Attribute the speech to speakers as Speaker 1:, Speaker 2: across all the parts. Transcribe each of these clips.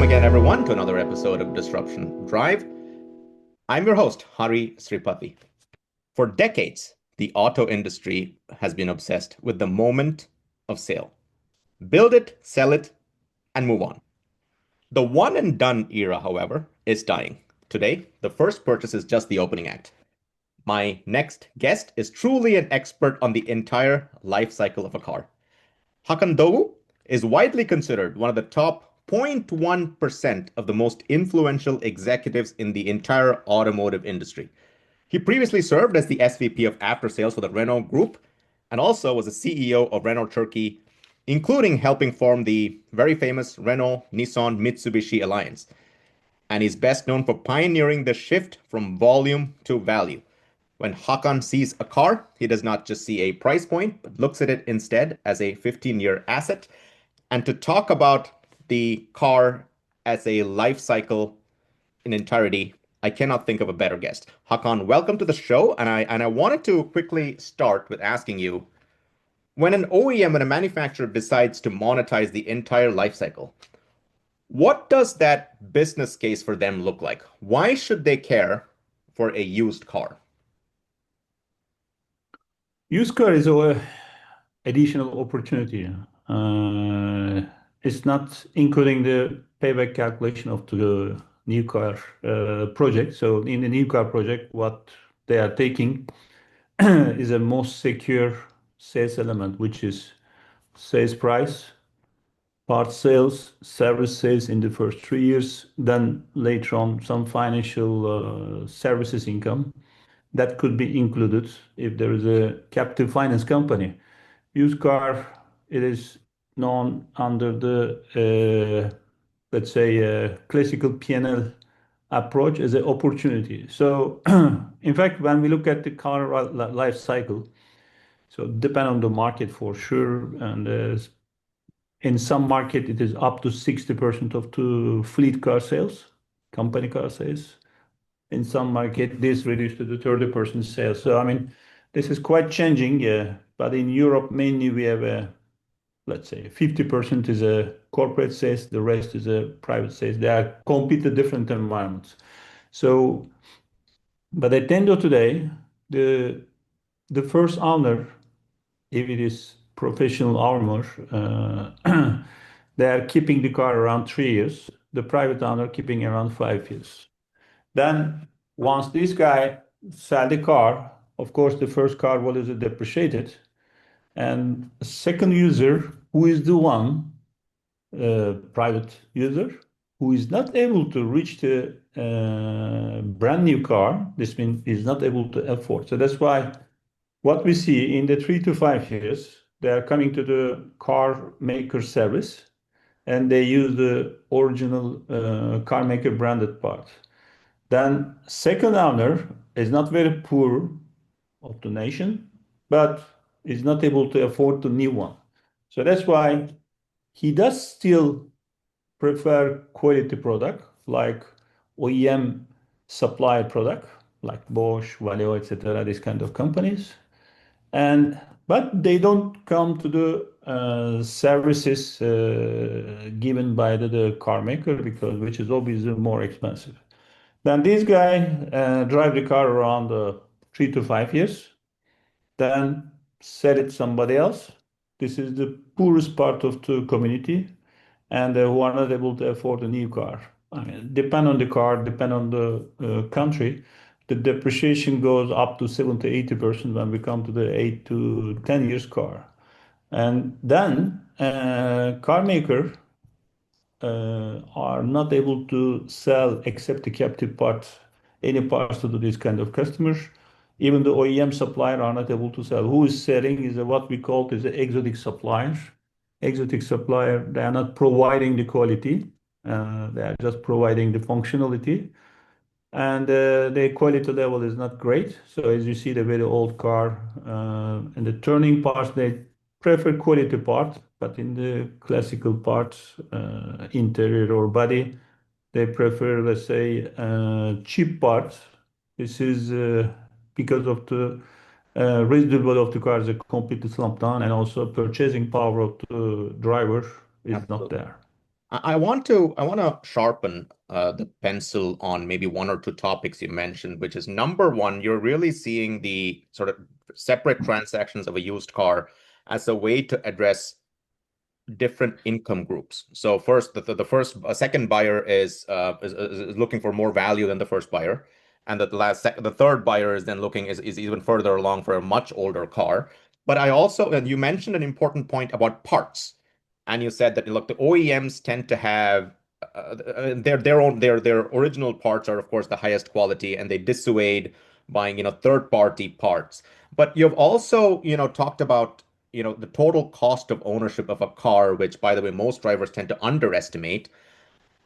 Speaker 1: again, everyone, to another episode of Disruption Drive. I'm your host, Hari Sripati. For decades, the auto industry has been obsessed with the moment of sale. Build it, sell it, and move on. The one and done era, however, is dying. Today, the first purchase is just the opening act. My next guest is truly an expert on the entire life cycle of a car. Hakan Dogu is widely considered one of the top 0.1% of the most influential executives in the entire automotive industry. He previously served as the SVP of Aftersales for the Renault Group and also was the CEO of Renault Turkey, including helping form the very famous Renault Nissan Mitsubishi Alliance. And he's best known for pioneering the shift from volume to value. When Hakan sees a car, he does not just see a price point, but looks at it instead as a 15-year asset. And to talk about the car as a life cycle in entirety, I cannot think of a better guest. Hakan, welcome to the show. And I wanted to quickly start with asking you, when an OEM and a manufacturer decides to monetize the entire life cycle, what does that business case for them look like? Why should they care for a used car?
Speaker 2: Used car is a additional opportunity. It's not including the payback calculation of the new car project. So in the new car project, what they are taking is a most secure sales element, which is sales price, part sales, service sales in the first 3 years, then later on some financial services income that could be included if there is a captive finance company. Used car, it is known under the, let's say, classical P&L approach as an opportunity. So, in fact, when we look at the car life cycle, so depend on the market for sure, and in some market it is up to 60% of the fleet car sales, company car sales. In some market, this reduced to the 30% sales. So, I mean, this is quite changing, but in Europe, mainly we have let's say 50% is a corporate sales, the rest is a private sales. They are completely different environments. So, but at the end of today, the first owner, if it is professional owner, they are keeping the car around 3 years. The private owner keeping around 5 years. Then once this guy sell the car, of course, the first car was depreciated, and a second user, who is the one, private user, who is not able to reach the brand new car, this means is not able to afford. So that's why what we see in the 3 to 5 years, they are coming to the car maker service, and they use the original car maker branded part. Then second owner is not very poor of the nation, but is not able to afford the new one. So that's why he does still prefer quality product like OEM supplier product like Bosch, Valeo, etc. These kind of companies, and but they don't come to the services given by the car maker because which is obviously more expensive. Then this guy drive the car around 3 to 5 years, then sell it somebody else. This is the poorest part of the community, and who are not able to afford a new car. I mean, depend on the car, depend on the country. The depreciation goes up to 70 to 80% when we come to the 8 to 10 years car. And then car maker are not able to sell except the captive parts, any parts to these kind of customers. Even the OEM supplier are not able to sell. Who is selling is what we call is the exotic suppliers. Exotic supplier, they are not providing the quality. They are just providing the functionality. And the quality level is not great. So as you see the very old car and the turning parts, they prefer quality part, but in the classical parts, interior or body, they prefer, let's say, cheap parts. This is because of the residual of the car is completely slumped down, and also purchasing power of the driver is not
Speaker 1: Absolutely.
Speaker 2: there.
Speaker 1: I want to sharpen the pencil on maybe one or two topics you mentioned, which is number one, you're really seeing the sort of separate transactions of a used car as a way to address different income groups. So first, the first, a second buyer is looking for more value than the first buyer, and the third buyer is then looking is even further along for a much older car. But I also, and you mentioned an important point about parts, and you said that look, the OEMs tend to have their original parts are of course the highest quality, and they dissuade buying third party parts. But you've also talked about the total cost of ownership of a car, which, by the way, most drivers tend to underestimate.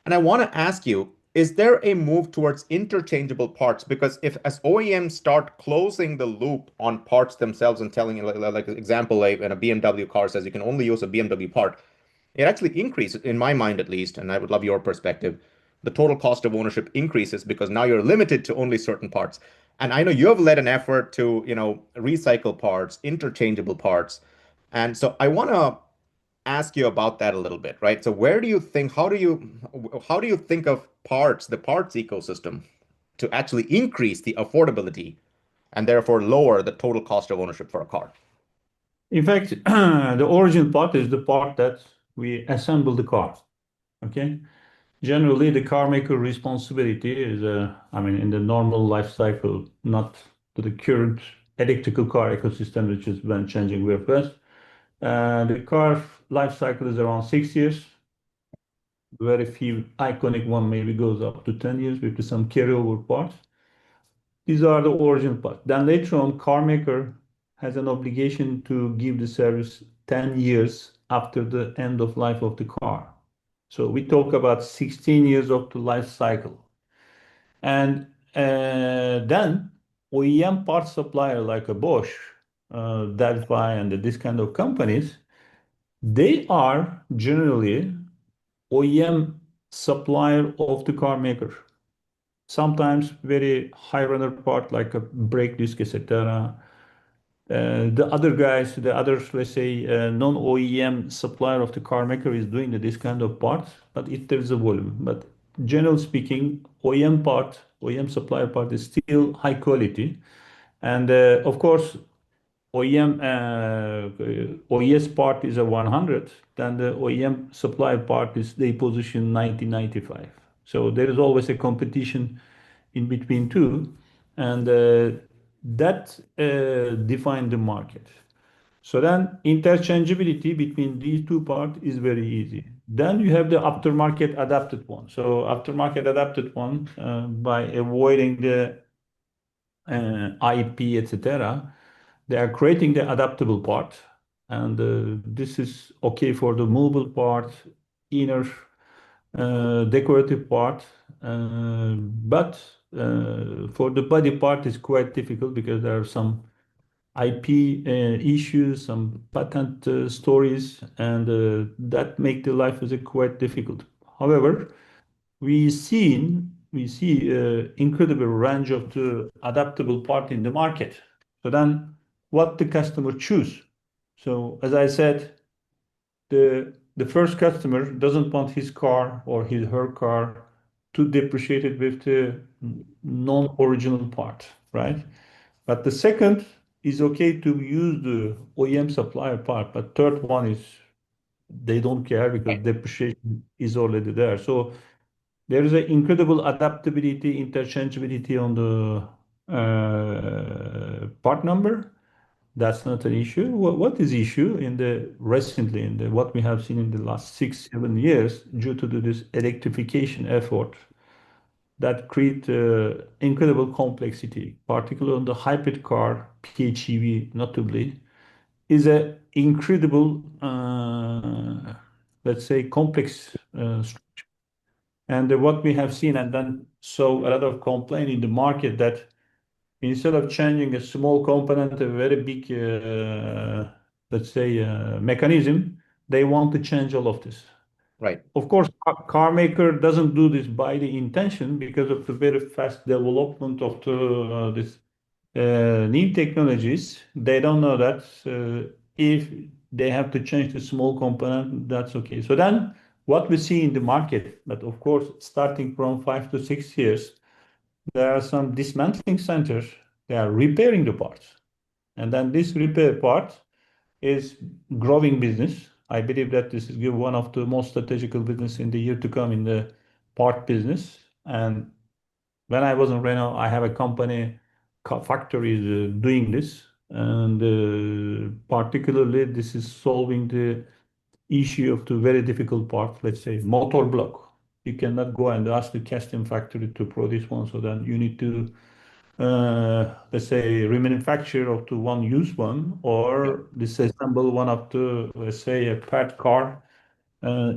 Speaker 1: And I want to ask you, is there a move towards interchangeable parts? Because if as OEMs start closing the loop on parts themselves and telling, like example, like in a BMW car says you can only use a BMW part, it actually increases, in my mind at least, and I would love your perspective. The total cost of ownership increases because now you're limited to only certain parts. And I know you have led an effort to, recycle parts, interchangeable parts. And so I want to ask you about that a little bit, right? So where do you think, how do you think of parts, the parts ecosystem to actually increase the affordability and therefore lower the total cost of ownership for a car?
Speaker 2: In fact, the origin part is the part that we assemble the car. Okay. Generally, the car maker responsibility is, I mean, in the normal life cycle, not to the current electrical car ecosystem, which has been changing very fast. The car life cycle is around 6 years. Very few iconic one maybe goes up to 10 years with some carryover parts. These are the origin parts. Then later on, car maker has an obligation to give the service 10 years after the end of life of the car. So we talk about 16 years of the life cycle. And then OEM part supplier like a Bosch, Delphi, and this kind of companies, they are generally OEM supplier of the car maker. Sometimes very high runner part like a brake disc, etc. The other guys, the other, let's say, non-OEM supplier of the car maker is doing this kind of parts, but if there's a volume. But generally speaking, OEM part, OEM supplier part is still high quality. And of course, OEM, OES part is a 100, then the OEM supplier part is they position 90, 95. So there is always a competition in between two, and that define the market. So then interchangeability between these two parts is very easy. Then you have the aftermarket adapted one. So aftermarket adapted one, by avoiding the IP, etc., they are creating the adaptable part, and this is okay for the movable part, inner decorative part, but for the body part is quite difficult because there are some IP issues, some patent stories, and that make the life is quite difficult. However, we see incredible range of the adaptable part in the market. So then what the customer choose? So as I said, the first customer doesn't want his car or his her car to depreciate it with the non-original part, right? But the second is okay to use the OEM supplier part, but third one is they don't care because depreciation is already there. So there is an incredible adaptability, interchangeability on the part number. That's not an issue. What is issue in the recently in the what we have seen in the last 6, 7 years due to this electrification effort that create incredible complexity, particularly on the hybrid car, PHEV notably, is a incredible, let's say, complex and what we have seen, and then so a lot of complaint in the market that instead of changing a small component, a very big, let's say, mechanism, they want to change all of this.
Speaker 1: Right.
Speaker 2: Of course, car maker doesn't do this by the intention because of the very fast development of this new technologies. They don't know that if they have to change the small component, that's okay. So then what we see in the market, but of course, starting from 5 to 6 years, there are some dismantling centers. They are repairing the parts. And then this repair part is growing business. I believe that this is one of the most strategical business in the year to come in the part business. And when I was in Renault, I have a company factories doing this. And particularly, this is solving the issue of the very difficult part, let's say motor block. You cannot go and ask the casting factory to produce one, so then you need to, let's say, remanufacture of the one used one
Speaker 1: Yeah.
Speaker 2: or disassemble one of the, let's say, a part car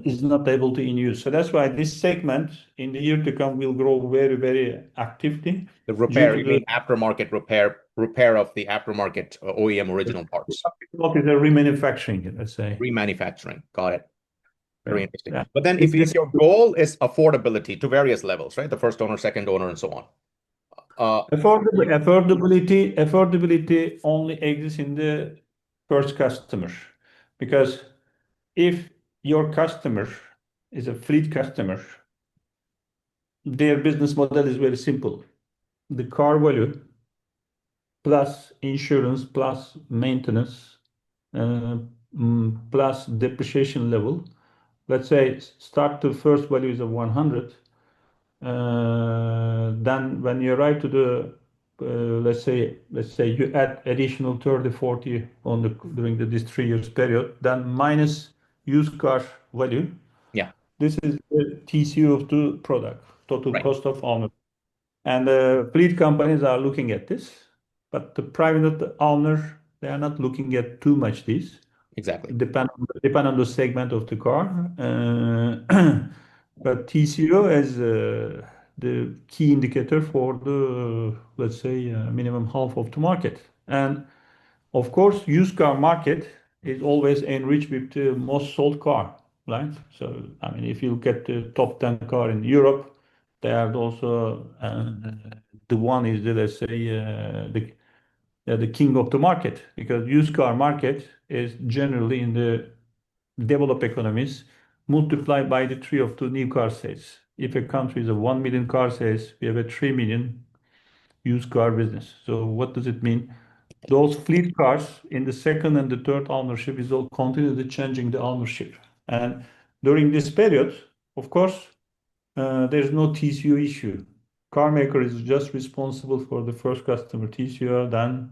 Speaker 2: is not able to in use. So that's why this segment in the year to come will grow very, very actively
Speaker 1: The
Speaker 2: due
Speaker 1: repair,
Speaker 2: to
Speaker 1: you
Speaker 2: the
Speaker 1: mean aftermarket repair of the aftermarket OEM original parts,
Speaker 2: what is the remanufacturing, let's say.
Speaker 1: remanufacturing. Got it.
Speaker 2: Yeah.
Speaker 1: Very interesting.
Speaker 2: Yeah.
Speaker 1: But then if your goal is affordability to various levels, right? The first owner, second owner, and so on.
Speaker 2: Affordability only exists in the first customer, because if your customer is a fleet customer, their business model is very simple. The car value plus insurance plus maintenance uh, plus depreciation level. Let's say start the first value is of 100. Then when you arrive to the let's say you add additional 30, 40 on the during this 3 years period, then minus used car value.
Speaker 1: Yeah,
Speaker 2: This is the TCO of the product, total
Speaker 1: right.
Speaker 2: cost of ownership. And fleet companies are looking at this, but the private owner, they are not looking at too much this.
Speaker 1: Exactly.
Speaker 2: Depend on the segment of the car. But TCO is the key indicator for the, let's say, minimum half of the market. And of course, used car market is always enriched with the most sold car, right? So, I mean, if you look at the top 10 car in Europe, they are also the one is the, let's say, the king of the market, because used car market is generally in the developed economies multiplied by the three of the new car sales. If a country is a 1 million car sales, we have a 3 million used car business. So what does it mean? Those fleet cars in the second and the third ownership is all continually changing the ownership. And during this period, of course, there's no TCO issue. Car maker is just responsible for the first customer TCO, then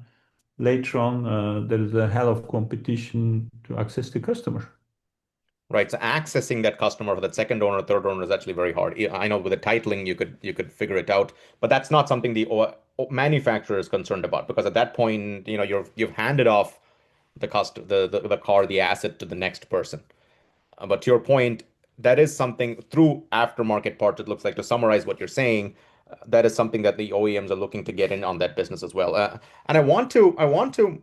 Speaker 2: later on, there is a hell of competition to access the customer.
Speaker 1: Right. So accessing that customer for that second owner, third owner is actually very hard. I know with the titling you could figure it out, but that's not something the manufacturer is concerned about, because at that point, you've handed off the car, the asset to the next person. But to your point, that is something through aftermarket parts, it looks like, to summarize what you're saying, that is something that the OEMs are looking to get in on that business as well. And I want to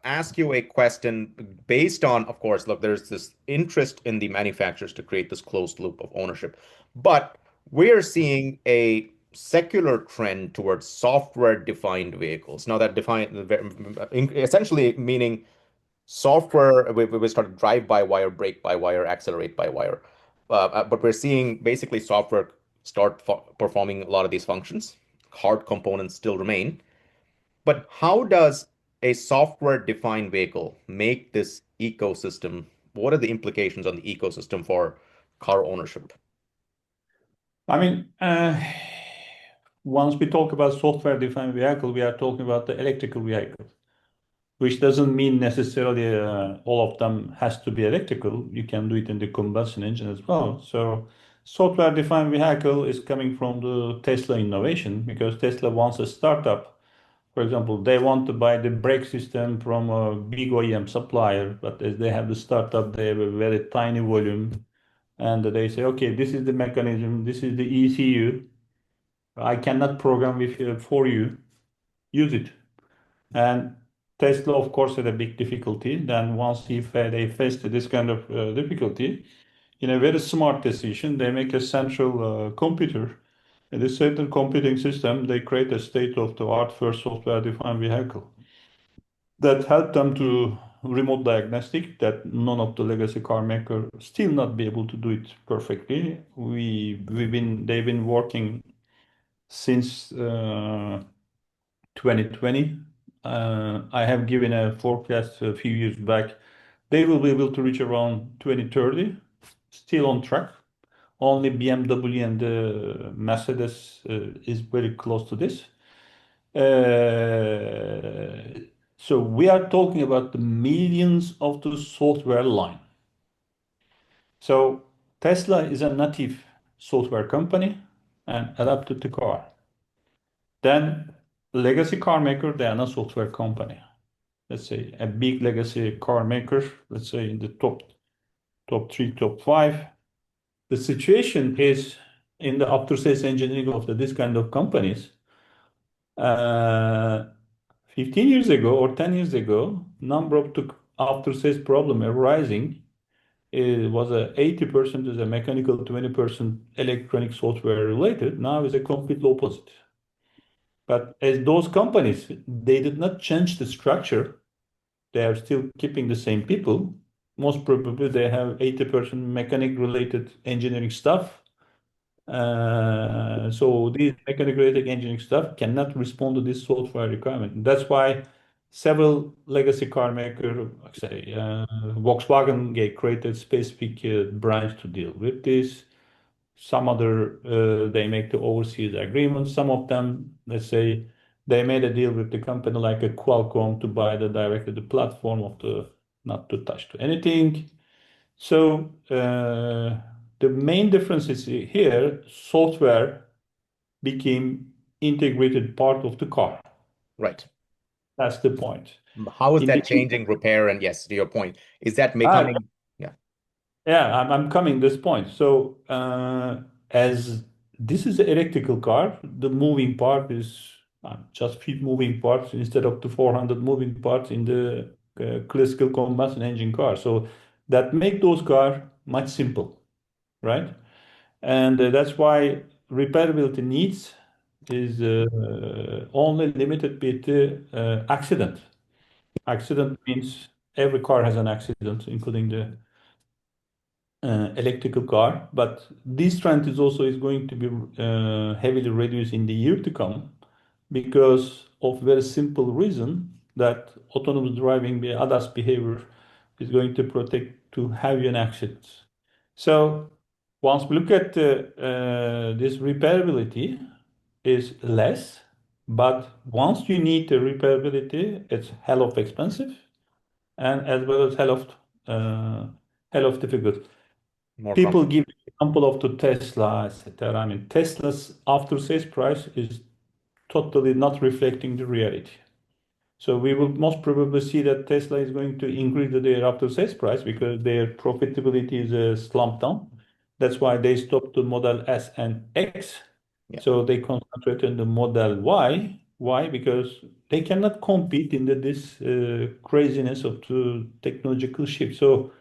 Speaker 1: ask you a question based on, of course, look, there's this interest in the manufacturers to create this closed loop of ownership, but we're seeing a secular trend towards software-defined vehicles. Now, that defined essentially meaning software, we started drive-by-wire, brake-by-wire, accelerate-by-wire. But we're seeing basically software start performing a lot of these functions. Hard components still remain. But how does a software-defined vehicle make this ecosystem? What are the implications on the ecosystem for car ownership?
Speaker 2: I mean, once we talk about software-defined vehicle, we are talking about the electrical vehicle, which doesn't mean necessarily all of them has to be electrical. You can do it in the combustion engine as well. So software-defined vehicle is coming from the Tesla innovation, because Tesla wants a startup. For example, they want to buy the brake system from a big OEM supplier, but as they have the startup, they have a very tiny volume. And they say, okay, this is the mechanism, this is the ECU. I cannot program with for you. Use it. And Tesla, of course, had a big difficulty. Then once they faced this kind of difficulty, in a very smart decision, they make a central computer. In this central computing system, they create a state-of-the-art first software-defined vehicle that helped them to remote diagnostic that none of the legacy car maker still not be able to do it perfectly. They've been working since 2020. I have given a forecast a few years back. They will be able to reach around 2030, still on track. Only BMW and Mercedes is very close to this. So we are talking about the millions of the software line. So Tesla is a native software company and adapted to car. Then legacy car maker, they are not software company. Let's say a big legacy car maker, let's say in the top three, top five. The situation is in the after sales engineering of this kind of companies. 15 years ago or 10 years ago, number of the after sales problem arising, it was a 80% is a mechanical, 20% electronic software related. Now is a complete opposite. But as those companies, they did not change the structure. They are still keeping the same people. Most probably they have 80% mechanic related engineering stuff. So these mechanical related engineering stuff cannot respond to this software requirement. That's why several legacy car makers, like say Volkswagen, they created specific branch to deal with this. Some other they make the overseas agreements. Some of them, let's say, they made a deal with the company like a Qualcomm to buy directly the platform of the not to touch to anything. So the main difference is here, software became integrated part of the car.
Speaker 1: Right.
Speaker 2: That's the point.
Speaker 1: How is
Speaker 2: In the
Speaker 1: that changing repair? And yes, to your point, is that
Speaker 2: ah,
Speaker 1: becoming, yeah,
Speaker 2: yeah, I'm coming this point. So as this is an electrical car, the moving part is just few moving parts instead of the 400 moving parts in the classical combustion engine car. So that make those car much simple, right? And that's why repairability needs is only limited with the accident. Accident means every car has an accident, including the electrical car. But this trend is going to be heavily reduced in the year to come because of very simple reason that autonomous driving, the ADAS behavior is going to protect to heavy accidents. So once we look at this repairability is less, but once you need the repairability, it's hell of expensive and as well as hell of difficult.
Speaker 1: more
Speaker 2: People
Speaker 1: complex?
Speaker 2: give example of the Tesla, etc. I mean, Tesla's after sales price is totally not reflecting the reality. So we will most probably see that Tesla is going to increase their after sales price because their profitability is slumped down. That's why they stopped the Model S and X.
Speaker 1: Yeah.
Speaker 2: So they concentrate on the Model Y. Why? Because they cannot compete in this craziness of the technological shift. So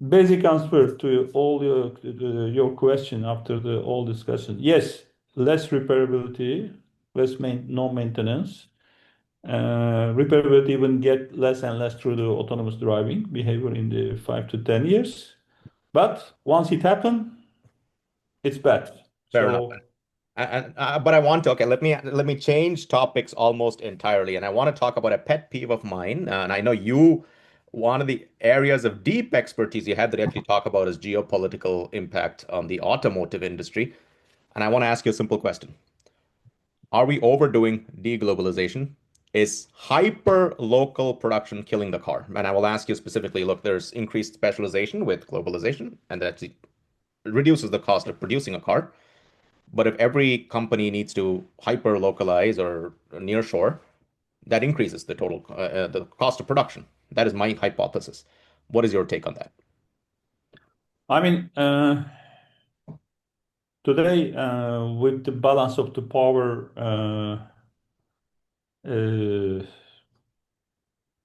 Speaker 2: basic answer to all your question after the all discussion. Yes, less repairability, no maintenance. Repairability even get less and less through the autonomous driving behavior in the 5 to 10 years. But once it happens, it's bad.
Speaker 1: Fair enough.
Speaker 2: So
Speaker 1: But I want to, okay, let me change topics almost entirely. And I want to talk about a pet peeve of mine. And I know one of the areas of deep expertise you have that you actually talk about is geopolitical impact on the automotive industry. And I want to ask you a simple question. Are we overdoing deglobalization? Is hyper local production killing the car? And I will ask you specifically, look, there's increased specialization with globalization, and that reduces the cost of producing a car. But if every company needs to hyper localize or nearshore, that increases the cost of production. That is my hypothesis. What is your take on that?
Speaker 2: I mean, today with the balance of the power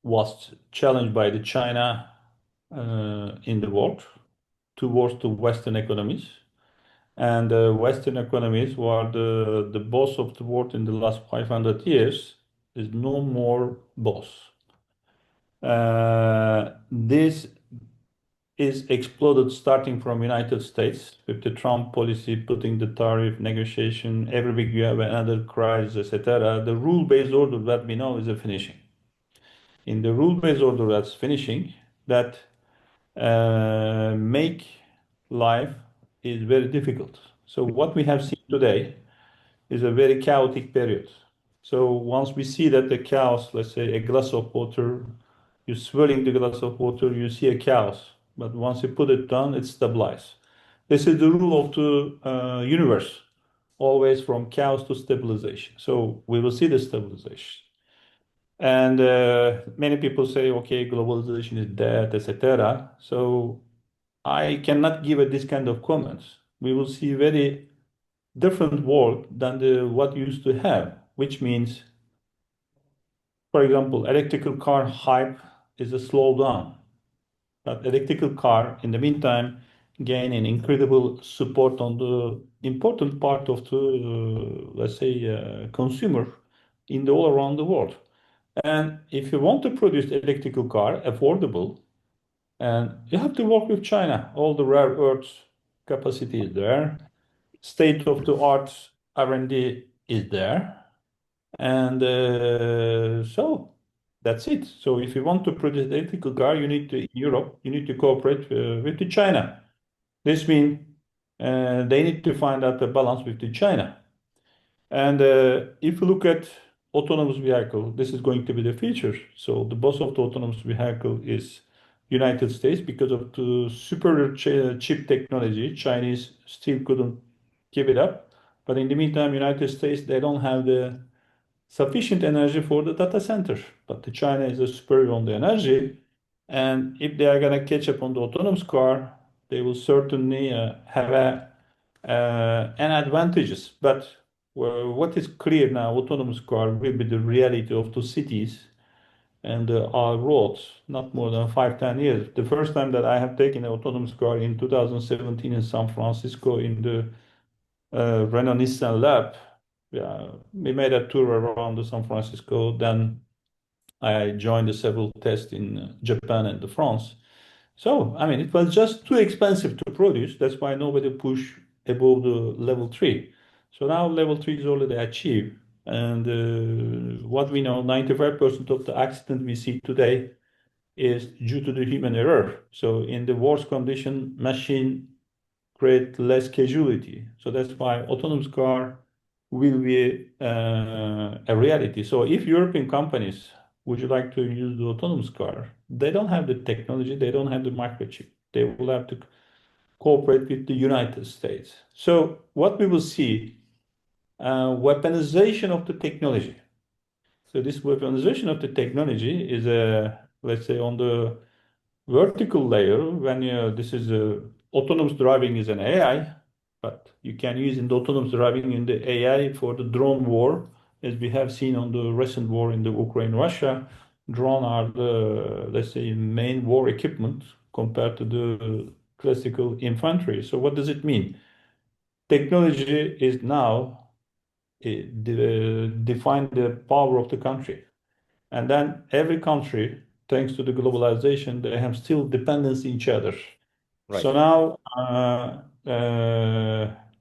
Speaker 2: was challenged by the China in the world towards the Western economies. And Western economies were the boss of the world in the last 500 years is no more boss. This is exploded starting from United States with the Trump policy putting the tariff negotiation every week you have another crisis, etc. The rule-based order that we know is a finishing. In the rule-based order that's finishing, that make life is very difficult. So what we have seen today is a very chaotic period. So once we see that the chaos, let's say a glass of water, you're swirling the glass of water, you see a chaos. But once you put it down, it stabilizes. This is the rule of the universe, always from chaos to stabilization. So we will see the stabilization. And many people say, okay, globalization is dead, etc. So I cannot give this kind of comments. We will see very different world than the what used to have, which means, for example, electrical car hype is a slowdown. But electrical car, in the meantime, gain an incredible support on the important part of the, let's say, consumer in the all around the world. And if you want to produce electrical car affordable, and you have to work with China, all the rare earths capacity is there, state of the art R&D is there, and so that's it. So if you want to produce electrical car, you need to in Europe, you need to cooperate with the China. This means they need to find out the balance with the China. And if you look at autonomous vehicle, this is going to be the future. So the boss of the autonomous vehicle is United States because of the superior chip technology. Chinese still couldn't give it up. But in the meantime, United States, they don't have the sufficient energy for the data center. But the China is a superior on the energy. And if they are going to catch up on the autonomous car, they will certainly have an advantages. But what is clear now, autonomous car will be the reality of the cities and our roads, not more than 5, 10 years. The first time that I have taken an autonomous car in 2017 in San Francisco in the Renault Nissan Lab. Yeah, we made a tour around the San Francisco. Then I joined the several tests in Japan and France. So, I mean, it was just too expensive to produce. That's why nobody pushed above the level three. So now level three is already achieved. And what we know, 95% of the accident we see today is due to the human error. So in the worst condition, machine create less casualty. So that's why autonomous car will be a reality. So if European companies would you like to use the autonomous car, they don't have the technology, they don't have the microchip. They will have to cooperate with the United States. So what we will see, weaponization of the technology. So this weaponization of the technology is let's say on the vertical layer, when this is autonomous driving is an AI, but you can use in the autonomous driving in the AI for the drone war, as we have seen on the recent war in the Ukraine-Russia. Drone are the, let's say, main war equipment compared to the classical infantry. So what does it mean? Technology is now define the power of the country. And then every country, thanks to the globalization, they have still dependency each other.
Speaker 1: Right.
Speaker 2: So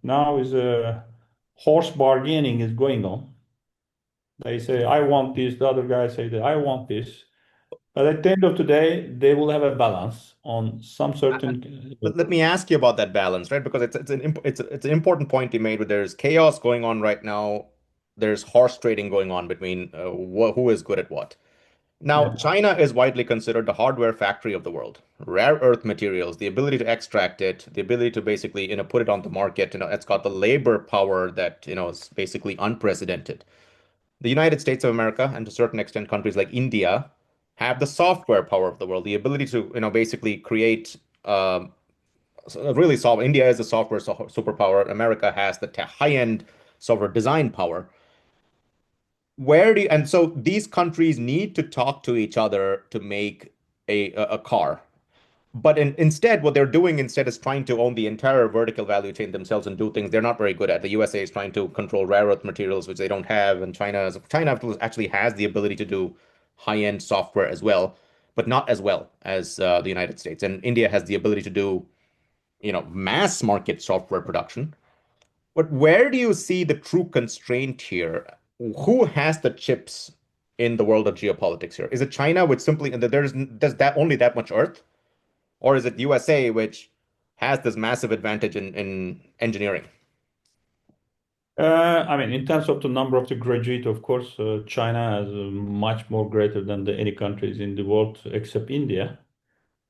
Speaker 2: now is a horse bargaining is going on. They say, I want this, the other guy say that I want this. But at the end of the day, they will have a balance on some certain.
Speaker 1: Let me ask you about that balance, right? Because it's an important point you made. Where there's chaos going on right now. There's horse trading going on between who is good at what. Now,
Speaker 2: Yeah,
Speaker 1: China is widely considered the hardware factory of the world. Rare earth materials, the ability to extract it, the ability to basically, put it on the market, it's got the labor power that, is basically unprecedented. The United States of America, and to a certain extent, countries like India, have the software power of the world, the ability to, basically create really solve. India is a software superpower. America has the high-end software design power. And so these countries need to talk to each other to make a car. But instead, what they're doing instead is trying to own the entire vertical value chain themselves and do things they're not very good at. The USA is trying to control rare earth materials, which they don't have, and China actually has the ability to do high-end software as well. but not as well as the United States. And India has the ability to do, mass market software production. But where do you see the true constraint here? Who has the chips in the world of geopolitics here? Is it China, which simply there's that only that much Earth, or is it USA, which has this massive advantage in engineering?
Speaker 2: I mean, in terms of the number of the graduate, of course, China is much more greater than any countries in the world except India.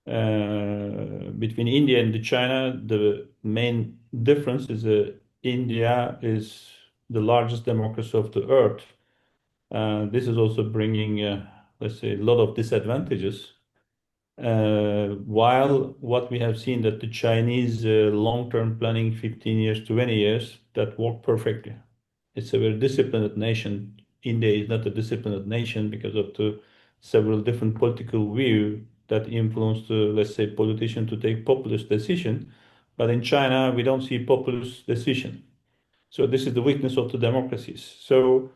Speaker 2: Between India and China, the main difference is India is the largest democracy of the earth. This is also bringing, let's say, a lot of disadvantages. While what we have seen that the Chinese long-term planning, 15 years, 20 years, that work perfectly. It's a very disciplined nation. India is not a disciplined nation because of the several different political view that influence the, let's say, politician to take populist decision. But in China, we don't see populist decision. So this is the weakness of the democracies. So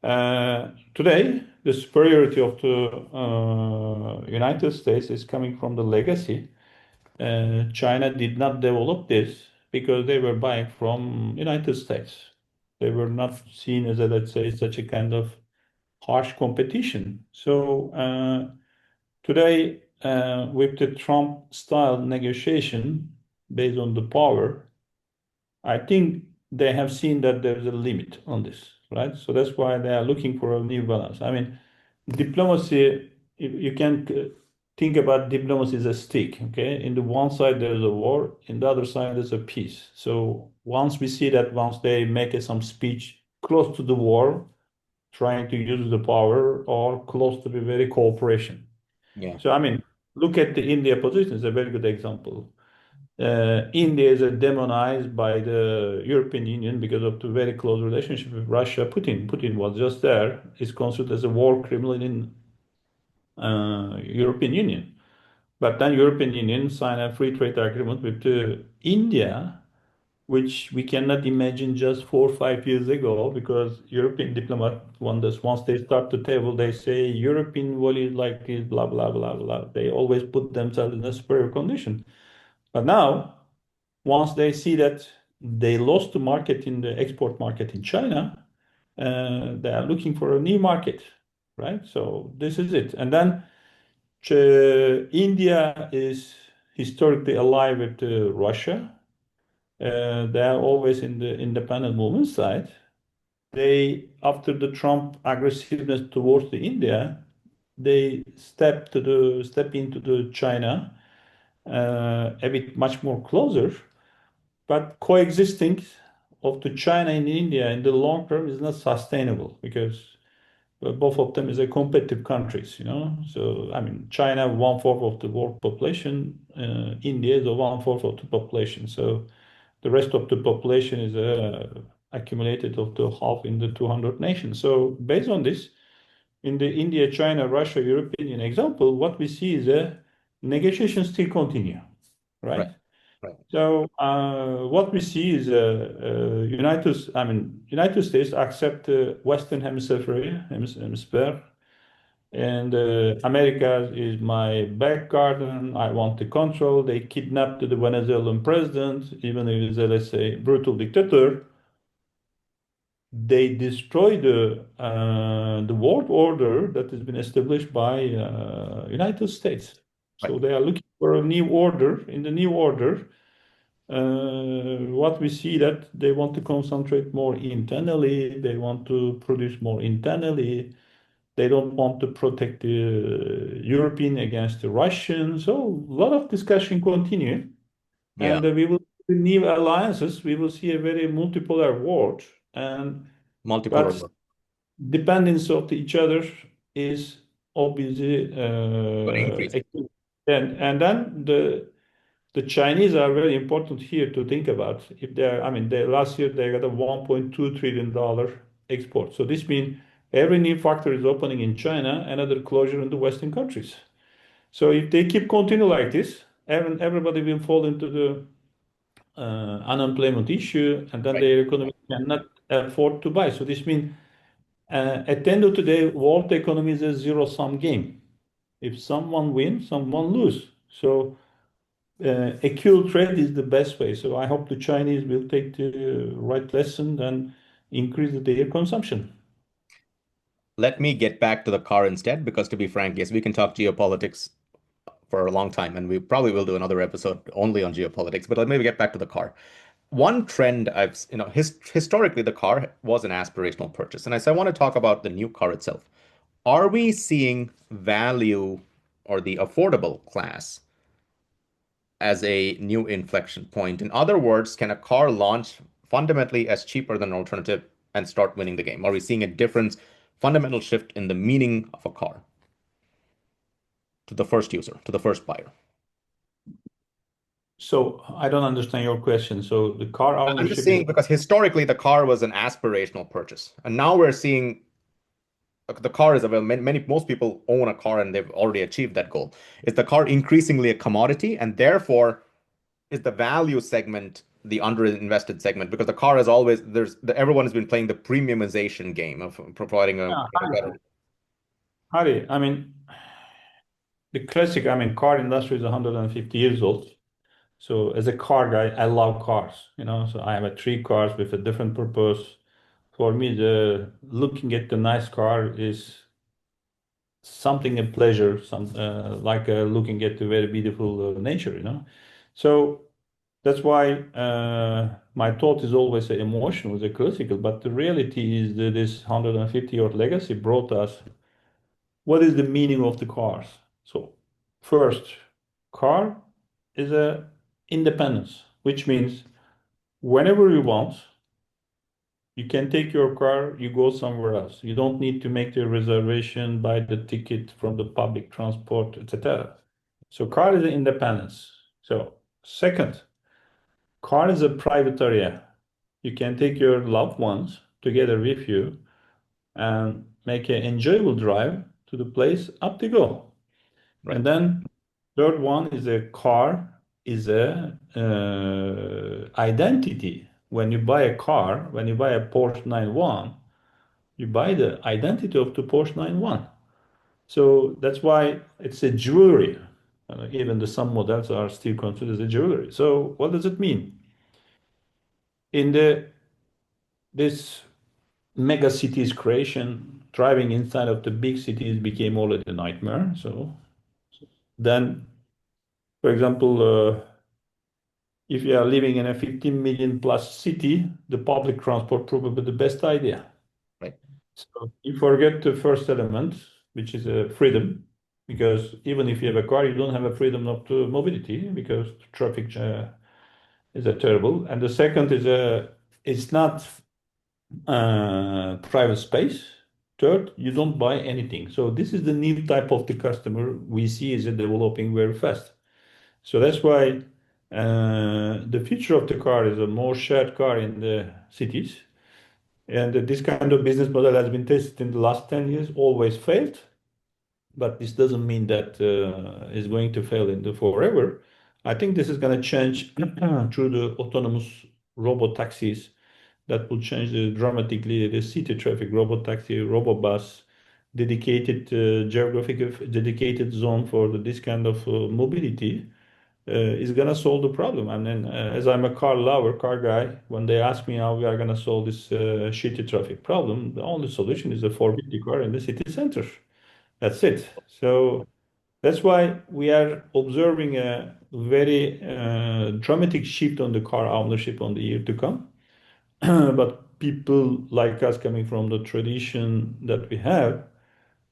Speaker 2: today, the superiority of the United States is coming from the legacy. China did not develop this because they were buying from United States. They were not seen as a, let's say, such a kind of harsh competition. So today, with the Trump-style negotiation based on the power, I think they have seen that there's a limit on this, right? So that's why they are looking for a new balance. I mean, diplomacy, you can think about diplomacy as a stick, okay? In the one side, there's a war, in the other side, there's a peace. So once we see that, once they make some speech close to the war, trying to use the power, or close to the very cooperation.
Speaker 1: Yeah.
Speaker 2: So, I mean, look at the India position, it's a very good example. India is demonized by the European Union because of the very close relationship with Russia. Putin was just there. Is considered as a war criminal in European Union. But then European Union signed a free trade agreement with India, which we cannot imagine just 4 or 5 years ago, because European diplomat wonders once they start the table, they say European value like this, blah, blah, blah, blah. They always put themselves in a superior condition. But now, once they see that they lost the market in the export market in China, they are looking for a new market, right? So this is it. And then India is historically allied with Russia. They are always in the independent movement side. They, after the Trump aggressiveness towards the India, they step into the China a bit much more closer. But coexisting of the China and India in the long term is not sustainable, because both of them is a competitive countries, you know. So I mean, China 1/4 of the world population, India is a 1/4 of the population. So the rest of the population is accumulated of the half in the 200 nations. So based on this, in the India, China, Russia, European example, what we see is a negotiations still continue,
Speaker 1: Right.
Speaker 2: right?
Speaker 1: Right.
Speaker 2: So what we see is United States accept the Western hemisphere, and America is my back garden. I want to control. They kidnapped the Venezuelan president, even if he's a, let's say, brutal dictator. They destroy the world order that has been established by United States. So
Speaker 1: Right.
Speaker 2: they are looking for a new order. In the new order, what we see that they want to concentrate more internally, they want to produce more internally, they don't want to protect the European against the Russians. So a lot of discussion continue,
Speaker 1: Yeah.
Speaker 2: and we will see new alliances. We will see a very multipolar world, and
Speaker 1: Multipolar
Speaker 2: but
Speaker 1: work.
Speaker 2: dependence of each other is obviously
Speaker 1: But increase.
Speaker 2: and then the Chinese are very important here to think about. If they're, I mean, last year they got a $1.2 trillion export. So this means every new factory is opening in China, another closure in the Western countries. So if they keep continue like this, everybody will fall into the unemployment issue, and then
Speaker 1: Right.
Speaker 2: their economy cannot afford to buy. So this means at the end of the day, world economy is a zero-sum game. If someone wins, someone lose. So equal trade is the best way. So I hope the Chinese will take the right lesson and increase their consumption.
Speaker 1: Let me get back to the car instead, because to be frank, yes, we can talk geopolitics for a long time, and we probably will do another episode only on geopolitics. But let me get back to the car. One trend historically, the car was an aspirational purchase, and as I want to talk about the new car itself, are we seeing value or the affordable class as a new inflection point? In other words, can a car launch fundamentally as cheaper than an alternative and start winning the game? Are we seeing a difference, fundamental shift in the meaning of a car to the first user, to the first buyer?
Speaker 2: So I don't understand your question. So the car
Speaker 1: I'm just
Speaker 2: ownership is
Speaker 1: saying because historically the car was an aspirational purchase, and now we're seeing the car is available. Most people own a car and they've already achieved that goal. Is the car increasingly a commodity, and therefore is the value segment the underinvested segment? Because the car has always everyone has been playing the premiumization game of providing a
Speaker 2: yeah,
Speaker 1: better.
Speaker 2: Hari, I mean, the classic, I mean, car industry is 150 years old. So as a car guy, I love cars, you know. So I have three cars with a different purpose. For me, the looking at the nice car is something a pleasure, like looking at the very beautiful nature, you know. So that's why my thought is always emotional, the classical. But the reality is that this 150-year legacy brought us what is the meaning of the cars. So first, car is a independence, which means whenever you want, you can take your car, you go somewhere else. You don't need to make the reservation, buy the ticket from the public transport, etc. So car is an independence. So second, car is a private area. You can take your loved ones together with you and make an enjoyable drive to the place up to go.
Speaker 1: Right,
Speaker 2: And then third one is a car is a identity. When you buy a car, when you buy a Porsche 911, you buy the identity of the Porsche 911. So that's why it's a jewelry. Even the some models are still considered as a jewelry. So what does it mean? In the this mega cities creation, driving inside of the big cities became already a nightmare. So then, for example, if you are living in a 15 million plus city, the public transport probably the best idea.
Speaker 1: right.
Speaker 2: So you forget the first element, which is freedom, because even if you have a car, you don't have a freedom of the mobility because traffic is a terrible. And the second is it's not private space. Third, you don't buy anything. So this is the new type of the customer we see is developing very fast. So that's why the future of the car is a more shared car in the cities. And this kind of business model has been tested in the last 10 years, always failed. But this doesn't mean that it's going to fail in the forever. I think this is going to change through the autonomous robot taxis that will change dramatically the city traffic, robot taxi, robot bus, dedicated geographic dedicated zone for this kind of mobility is going to solve the problem. And then, as I'm a car lover, car guy, when they ask me how we are going to solve this shitty traffic problem, the only solution is a forbid the car in the city center. That's it. So that's why we are observing a very dramatic shift on the car ownership on the year to come. But people like us coming from the tradition that we have,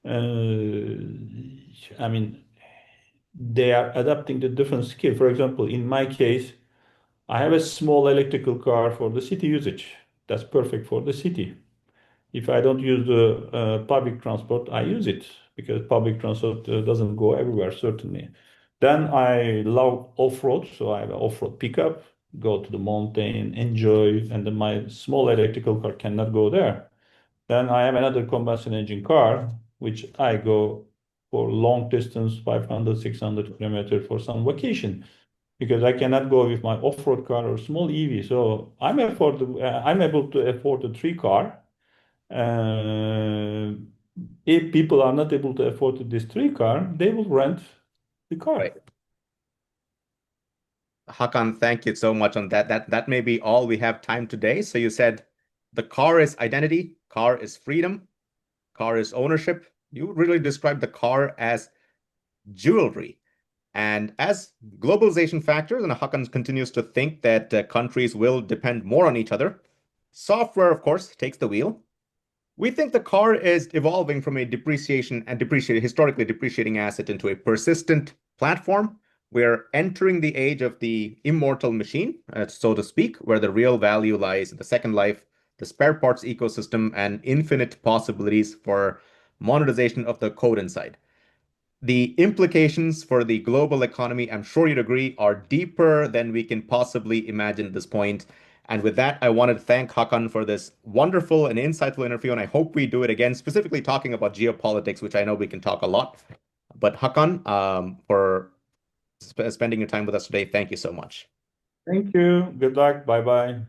Speaker 2: I mean, they are adapting the different skill. For example, in my case, I have a small electrical car for the city usage. That's perfect for the city. If I don't use the public transport, I use it because public transport doesn't go everywhere, certainly. Then I love off-road, so I have an off-road pickup, go to the mountain, enjoy, and then my small electrical car cannot go there. Then I have another combustion engine car, which I go for long distance, 500, 600 kilometers for some vacation, because I cannot go with my off-road car or small EV. So I'm able to afford a three car, uh, if people are not able to afford this three car, they will rent the car.
Speaker 1: Right. Hakan, thank you so much on that. That may be all we have time today. So you said the car is identity, car is freedom, car is ownership. You really described the car as jewelry. And as globalization factors, and Hakan continues to think that countries will depend more on each other, software, of course, takes the wheel. We think the car is evolving from a historically depreciating asset into a persistent platform. We're entering the age of the immortal machine, so to speak, where the real value lies in the second life, the spare parts ecosystem, and infinite possibilities for monetization of the code inside. The implications for the global economy, I'm sure you'd agree, are deeper than we can possibly imagine at this point. And with that, I wanted to thank Hakan for this wonderful and insightful interview. And I hope we do it again, specifically talking about geopolitics, which I know we can talk a lot. But Hakan, for spending your time with us today, thank you so much.
Speaker 2: Thank you. Good luck. Bye bye.